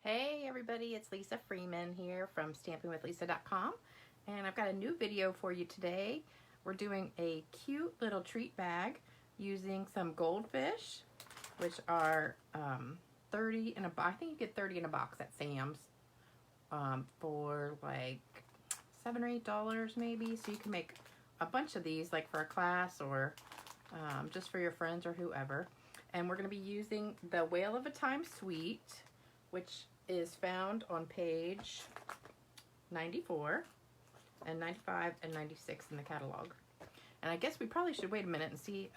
Hey everybody, it's Lisa Freeman here from stampingwithlisa.com, and I've got a new video for you today. We're doing a cute little treat bag using some goldfish, which are 30 in a box. I think you get 30 in a box at Sam's for like $7 or $8 maybe. So you can make a bunch of these like for a class or just for your friends or whoever. And we're going to be using the Whale of a Time Suite, which is found on page 94 and 95 and 96 in the catalog. And I guess we probably should wait a minute and see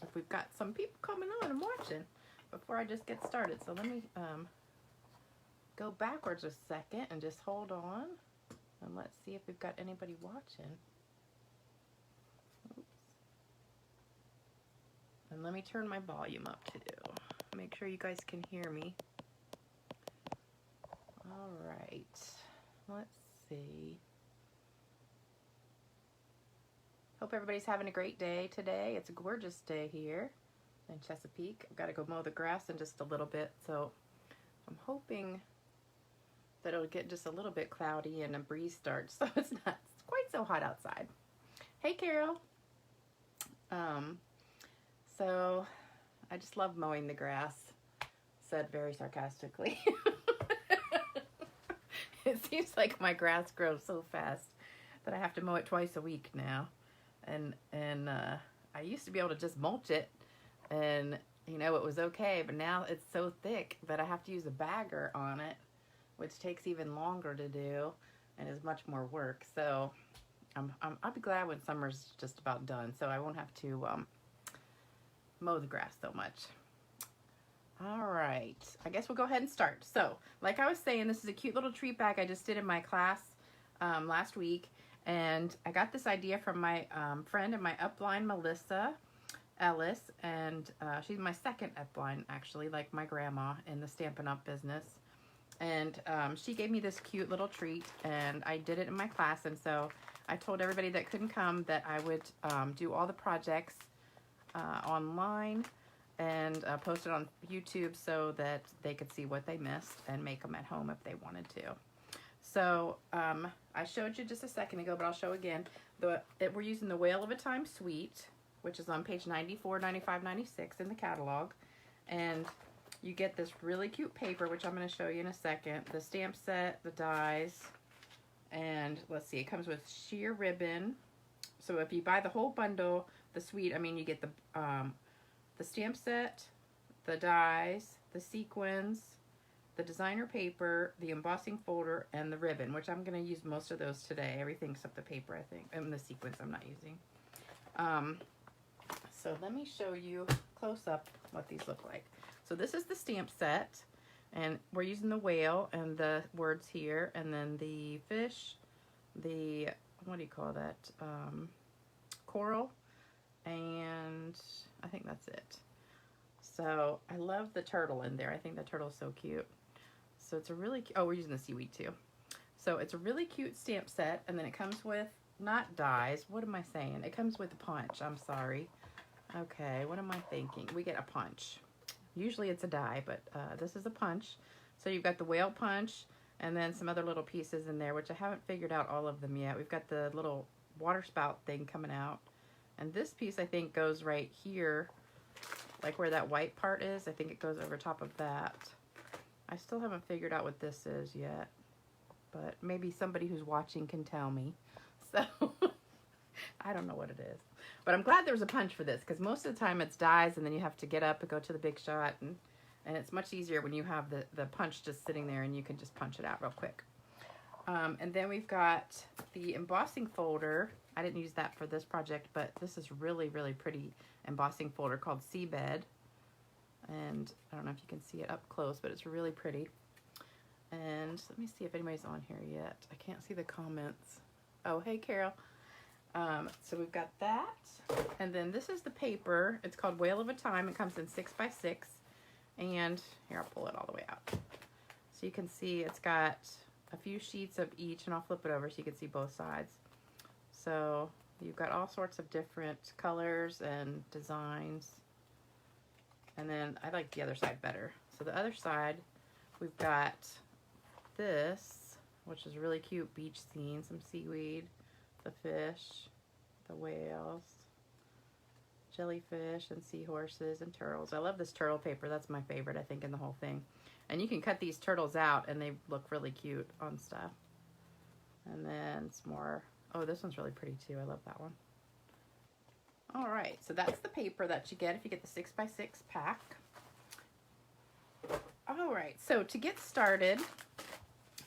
if we've got some people coming on and watching before I just get started. So let me go backwards a second and just hold on, and let's see if we've got anybody watching. Oops. And let me turn my volume up too. Make sure you guys can hear me. All right, let's see. Hope everybody's having a great day today. It's a gorgeous day here in Chesapeake. I've got to go mow the grass in just a little bit, so I'm hoping that it'll get just a little bit cloudy and a breeze starts, so it's quite so hot outside. Hey, Carol. So I just love mowing the grass, said very sarcastically. It seems like my grass grows so fast that I have to mow it twice a week now. And I used to be able to just mulch it and, you know, it was okay. But now it's so thick that I have to use a bagger on it, which takes even longer to do and is much more work. So I'll be glad when summer's just about done, so I won't have to mow the grass so much. All right, I guess we'll go ahead and start. So, like I was saying, this is a cute little treat bag I just did in my class last week, and I got this idea from my friend in my upline, Melissa Ellis, and she's my second upline, actually, like my grandma in the Stampin' Up! Business. And she gave me this cute little treat, and I did it in my class, and so I told everybody that couldn't come that I would do all the projects online and post it on YouTube so that they could see what they missed and make them at home if they wanted to. So I showed you just a second ago, but I'll show again. We're using the Whale of a Time Suite, which is on page 94, 95, 96 in the catalog. And you get this really cute paper, which I'm going to show you in a second. The stamp set, the dies, and let's see, it comes with sheer ribbon. So if you buy the whole bundle, the suite, I mean, you get the stamp set, the dies, the sequins, the designer paper, the embossing folder, and the ribbon, which I'm going to use most of those today. Everything except the paper, I think, and the sequins I'm not using. So let me show you close up what these look like. So this is the stamp set, and we're using the whale and the words here, and then the fish, the, what do you call that, coral, and I think that's it. So I love the turtle in there. I think the turtle's so cute. So it's a really, oh, we're using the seaweed too. So it's a really cute stamp set, and then it comes with, not dies, what am I saying? It comes with a punch, I'm sorry. Okay, what am I thinking? We get a punch. Usually it's a die, but this is a punch. So you've got the whale punch, and then some other little pieces in there, which I haven't figured out all of them yet. We've got the little water spout thing coming out. And this piece, I think, goes right here, like where that white part is. I think it goes over top of that. I still haven't figured out what this is yet, but maybe somebody who's watching can tell me. So, I don't know what it is. But I'm glad there was a punch for this, because most of the time it's dies, and then you have to get up and go to the big shot, and it's much easier when you have the punch just sitting there, and you can just punch it out real quick. And then we've got the embossing folder. I didn't use that for this project, but this is really, really pretty embossing folder called Seabed. And I don't know if you can see it up close, but it's really pretty. And let me see if anybody's on here yet. I can't see the comments. Oh, hey, Carol. So we've got that. And then this is the paper. It's called Whale of a Time. It comes in 6x6. And here, I'll pull it all the way out. So you can see it's got a few sheets of each, and I'll flip it over so you can see both sides. So you've got all sorts of different colors and designs. And then I like the other side better. So the other side We've got this, which is really cute beach scene, some seaweed, the fish, the whales, jellyfish, and seahorses, and turtles. I love this turtle paper. That's my favorite, I think, in the whole thing. And you can cut these turtles out, and they look really cute on stuff. And then some more. Oh, this one's really pretty, too. I love that one. All right, so that's the paper that you get if you get the 6x6 pack. All right, so to get started,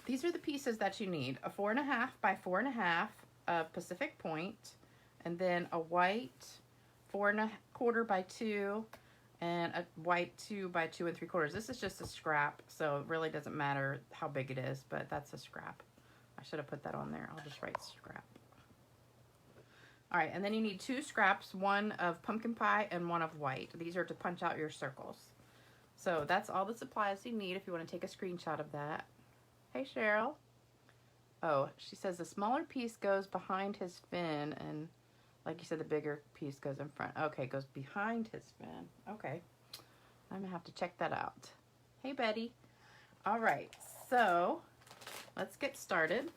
these are the pieces that you need. A 4.5 by 4.5 of Pacific Point, and then a white 4.25 by 2, and a white 2 by 2 3/4. This is just a scrap, so it really doesn't matter how big it is, but that's a scrap. I should have put that on there. I'll just write scrap. All right, and then you need 2 scraps, one of pumpkin pie and one of white. These are to punch out your circles. So that's all the supplies you need if you want to take a screenshot of that. Hey, Cheryl. Oh, she says the smaller piece goes behind his fin, and like you said, the bigger piece goes in front. Okay, goes behind his fin. Okay, I'm going to have to check that out. Hey, Betty. All right, so let's get started.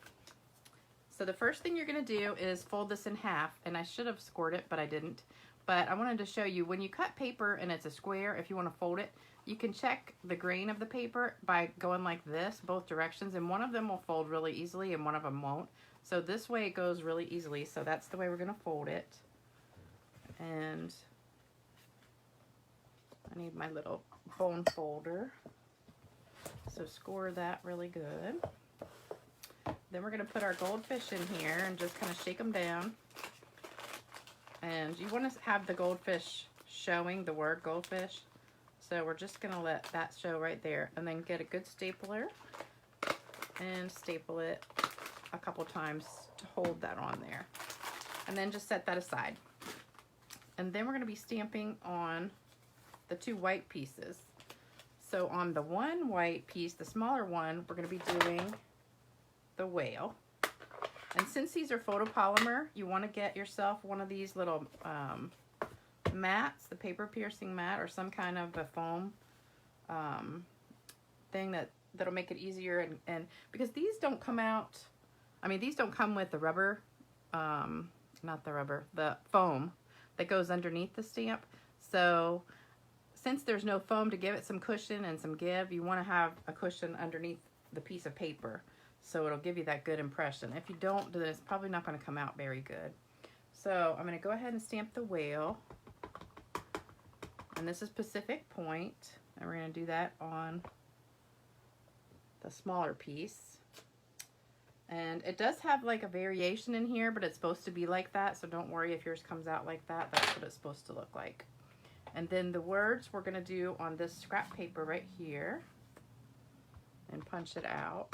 So the first thing you're going to do is fold this in half, and I should have scored it, but I didn't. But I wanted to show you, when you cut paper and it's a square, if you want to fold it, you can check the grain of the paper by going like this, both directions, and one of them will fold really easily and one of them won't. So this way it goes really easily, so that's the way we're going to fold it. And I need my little bone folder. So score that really good. Then we're going to put our goldfish in here and just kind of shake them down. And you want to have the goldfish showing, the word goldfish. So we're just going to let that show right there. And then get a good stapler and staple it a couple times to hold that on there. And then just set that aside. And then we're going to be stamping on the 2 white pieces. So on the one white piece, the smaller one, we're going to be doing the whale. And since these are photopolymer, you want to get yourself one of these little mats, the paper piercing mat, or some kind of a foam thing that'll make it easier. And because these don't come out, I mean, these don't come with the rubber, not the rubber, the foam that goes underneath the stamp. So since there's no foam to give it some cushion and some give, you want to have a cushion underneath the piece of paper, so it'll give you that good impression. If you don't, then it's probably not going to come out very good. So I'm going to go ahead and stamp the whale. And this is Pacific Point. And we're going to do that on the smaller piece. And it does have like a variation in here, but it's supposed to be like that. So don't worry if yours comes out like that. That's what it's supposed to look like. And then the words we're going to do on this scrap paper right here. And punch it out.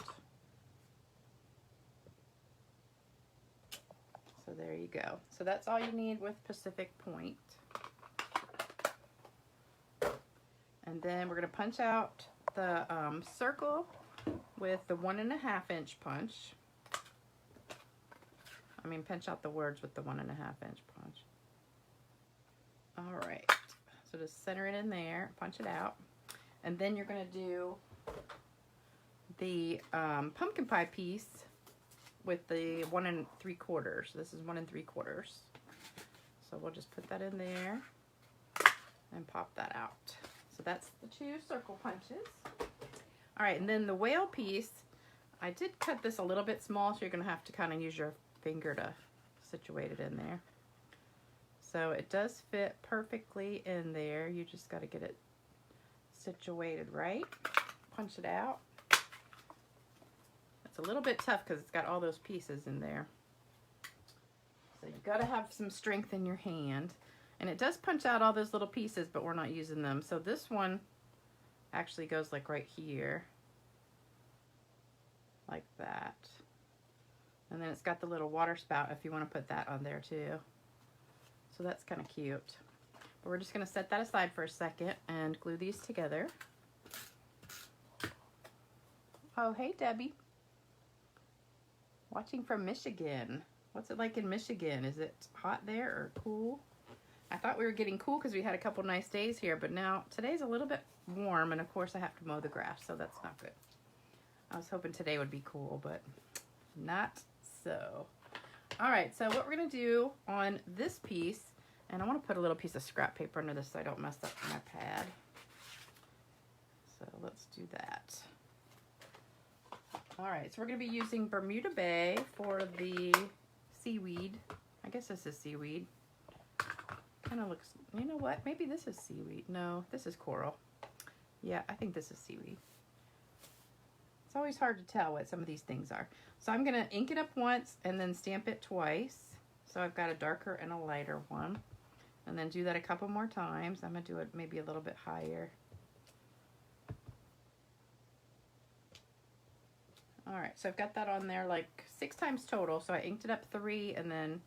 So there you go. So that's all you need with Pacific Point. And then we're going to punch out the circle with the 1.5 inch punch. I mean, punch out the words with the 1.5 inch punch. All right. So just center it in there, punch it out. And then you're going to do the pumpkin pie piece with the 1 3/4. This is 1 3/4. So we'll just put that in there and pop that out. So that's the 2 circle punches. All right, and then the whale piece, I did cut this a little bit small, so you're going to have to kind of use your finger to situate it in there. So it does fit perfectly in there. You just got to get it situated right. Punch it out. It's a little bit tough because it's got all those pieces in there. So you've got to have some strength in your hand. And it does punch out all those little pieces, but we're not using them. So this one actually goes like right here. Like that. And then it's got the little water spout if you want to put that on there too. So that's kind of cute. But we're just going to set that aside for a second and glue these together. Oh, hey Debbie. Watching from Michigan. What's it like in Michigan? Is it hot there or cool? I thought we were getting cool because we had a couple nice days here, but now today's a little bit warm, and of course I have to mow the grass, so that's not good. I was hoping today would be cool, but not so. All right, so what we're gonna do on this piece, and I want to put a little piece of scrap paper under this so I don't mess up my pad. So let's do that. All right, so we're gonna be using Bermuda Bay for the seaweed. I guess this is seaweed. Kind of looks, you know what? Maybe this is seaweed. No, this is coral. Yeah, I think this is seaweed. It's always hard to tell what some of these things are. So I'm gonna ink it up once and then stamp it twice. So I've got a darker and a lighter one. And then do that a couple more times. I'm gonna do it maybe a little bit higher. All right, so I've got that on there like 6 times total. So I inked it up 3, and then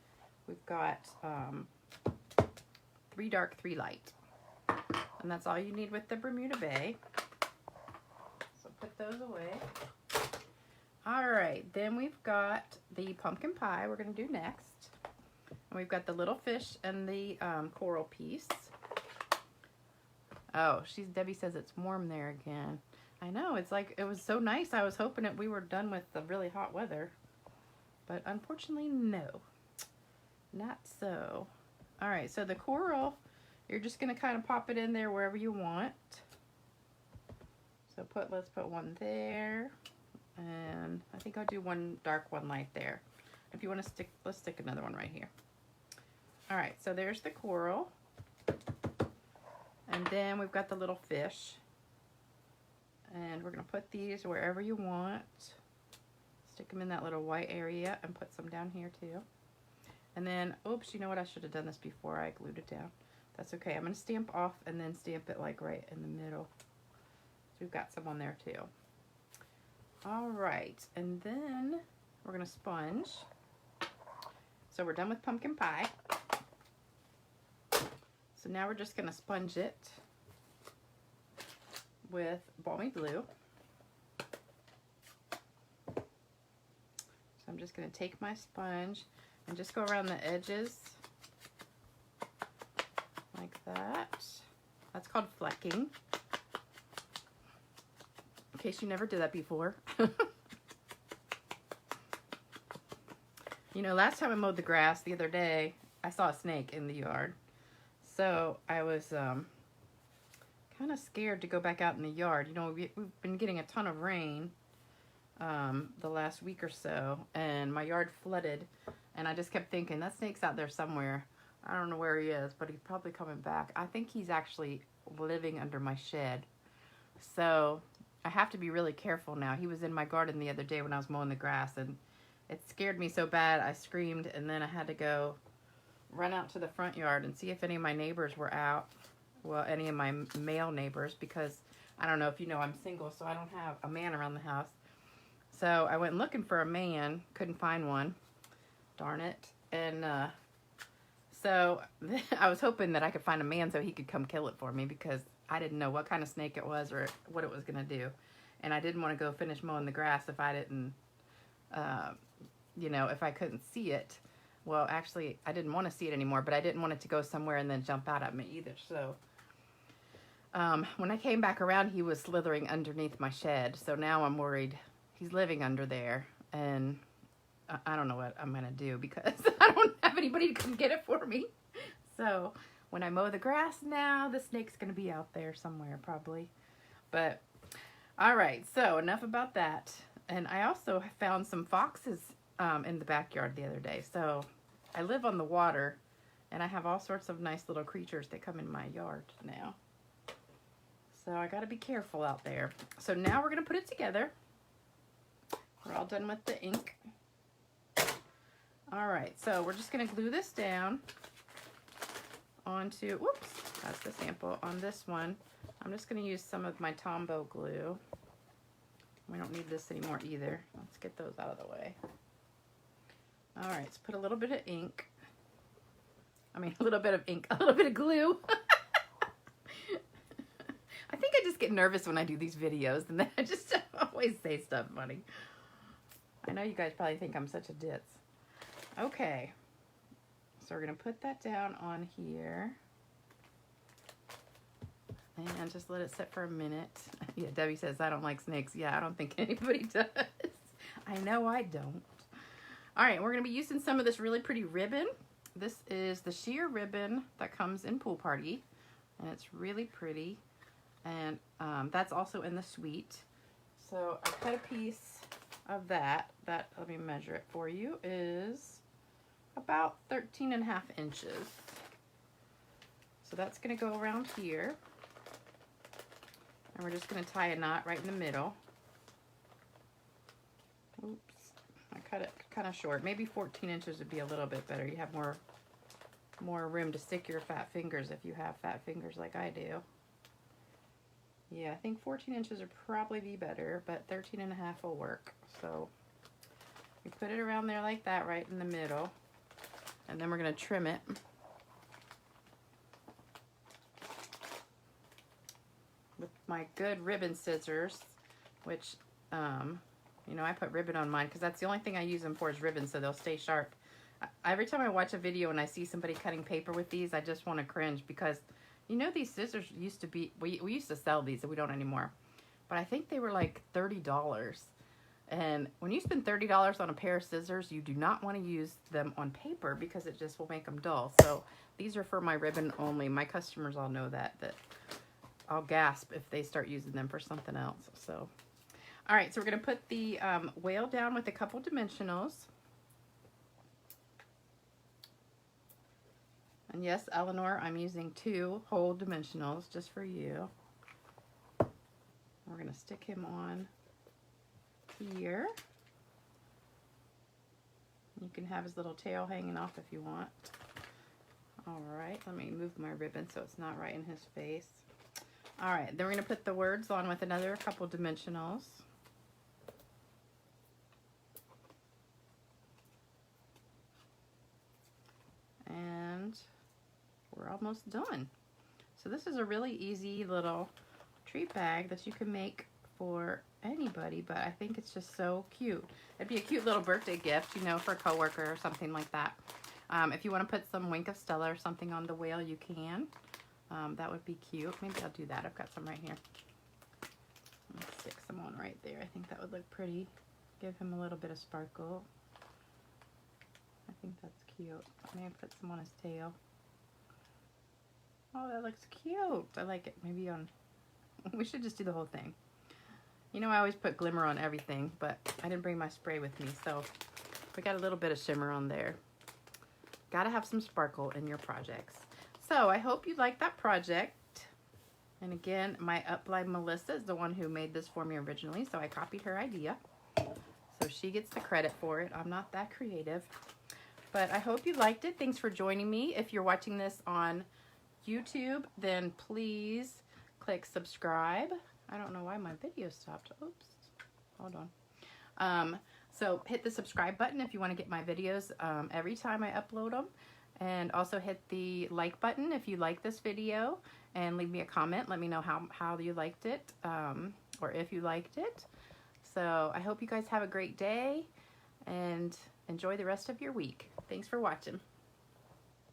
we've got 3 dark, 3 light. And that's all you need with the Bermuda Bay. So put those away. All right, then we've got the pumpkin pie we're gonna do next. And we've got the little fish and the coral piece. Oh, Debbie says it's warm there again. I know, it's like, it was so nice. I was hoping that we were done with the really hot weather. But unfortunately, no. Not so. All right, so the coral, you're just gonna kind of pop it in there wherever you want. So let's put one there. And I think I'll do one dark, one light there. If you want to stick, let's stick another one right here. All right, so there's the coral. And then we've got the little fish. And we're gonna put these wherever you want. Stick them in that little white area and put some down here too. And then, oops, you know what? I should have done this before I glued it down. That's okay. I'm gonna stamp off and then stamp it like right in the middle. So we've got some on there too. All right, and then we're gonna sponge. So we're done with pumpkin pie. So now we're just gonna sponge it with balmy blue. So I'm just gonna take my sponge and just go around the edges like that. That's called flecking. In case you never did that before. You know, last time I mowed the grass the other day, I saw a snake in the yard. So I was kind of scared to go back out in the yard. You know, we've been getting a ton of rain the last week or so, and my yard flooded, and I just kept thinking, that snake's out there somewhere. I don't know where he is, but he's probably coming back. I think he's actually living under my shed. So I have to be really careful now. He was in my garden the other day when I was mowing the grass, and it scared me so bad I screamed, and then I had to go run out to the front yard and see if any of my neighbors were out. Well, any of my male neighbors, because I don't know if you know, I'm single, so I don't have a man around the house. So I went looking for a man, couldn't find one. Darn it. And so I was hoping that I could find a man so he could come kill it for me, because I didn't know what kind of snake it was or what it was going to do. And I didn't want to go finish mowing the grass if I didn't, you know, if I couldn't see it. Well, actually, I didn't want to see it anymore, but I didn't want it to go somewhere and then jump out at me either. So when I came back around, he was slithering underneath my shed. So now I'm worried he's living under there. And I don't know what I'm going to do, because I don't have anybody to come get it for me. So when I mow the grass now, the snake's going to be out there somewhere probably. But all right, so enough about that. And I also found some foxes in the backyard the other day. So I live on the water, and I have all sorts of nice little creatures that come in my yard now. So I got to be careful out there. So now we're going to put it together. We're all done with the ink. All right, so we're just going to glue this down onto, whoops, that's the sample. On this one, I'm just going to use some of my Tombow glue. We don't need this anymore either. Let's get those out of the way. All right, let's put a little bit of ink. I mean, a little bit of ink, a little bit of glue. I think I just get nervous when I do these videos, and then I just always say stuff funny. I know you guys probably think I'm such a ditz. Okay, so we're gonna put that down on here. And just let it sit for a minute. Yeah, Debbie says, I don't like snakes. Yeah, I don't think anybody does. I know I don't. All right, we're going to be using some of this really pretty ribbon. This is the sheer ribbon that comes in Pool Party. And it's really pretty. And that's also in the suite. So I cut a piece of that. That, let me measure it for you, is about 13.5 inches. So that's going to go around here. And we're just going to tie a knot right in the middle. Oops, I cut it kind of short. Maybe 14 inches would be a little bit better. You have more room to stick your fat fingers if you have fat fingers like I do. Yeah, I think 14 inches would probably be better, but 13.5 will work. So we put it around there like that, right in the middle. And then we're going to trim it. With my good ribbon scissors, which, you know, I put ribbon on mine because that's the only thing I use them for is ribbon, so they'll stay sharp. Every time I watch a video and I see somebody cutting paper with these, I just want to cringe because, you know, these scissors used to be, we used to sell these, and we don't anymore. But I think they were like $30. And when you spend $30 on a pair of scissors, you do not want to use them on paper because it just will make them dull. So these are for my ribbon only. My customers all know that I'll gasp if they start using them for something else. So, all right, so we're going to put the whale down with a couple dimensionals. And yes, Eleanor, I'm using 2 whole dimensionals just for you. We're going to stick him on here. You can have his little tail hanging off if you want. All right, let me move my ribbon so it's not right in his face. All right, then we're going to put the words on with another couple dimensionals. And we're almost done. So this is a really easy little treat bag that you can make for anybody, but I think it's just so cute. It'd be a cute little birthday gift, you know, for a coworker or something like that. If you want to put some Wink of Stella or something on the whale, you can. That would be cute. Maybe I'll do that. I've got some right here. Let's stick some on right there. I think that would look pretty. Give him a little bit of sparkle. I think that's cute. Maybe put some on his tail. Oh, that looks cute. I like it. Maybe on... We should just do the whole thing. You know, I always put glimmer on everything, but I didn't bring my spray with me, so we got a little bit of shimmer on there. Gotta have some sparkle in your projects. So I hope you liked that project. And again, my upline Melissa is the one who made this for me originally, so I copied her idea. So she gets the credit for it. I'm not that creative. But I hope you liked it. Thanks for joining me. If you're watching this on YouTube, then please click subscribe. I don't know why my video stopped. Oops. Hold on. So hit the subscribe button if you want to get my videos every time I upload them. And also hit the like button if you like this video. And leave me a comment. Let me know how you liked it, or if you liked it. So I hope you guys have a great day and enjoy the rest of your week. Thanks for watching.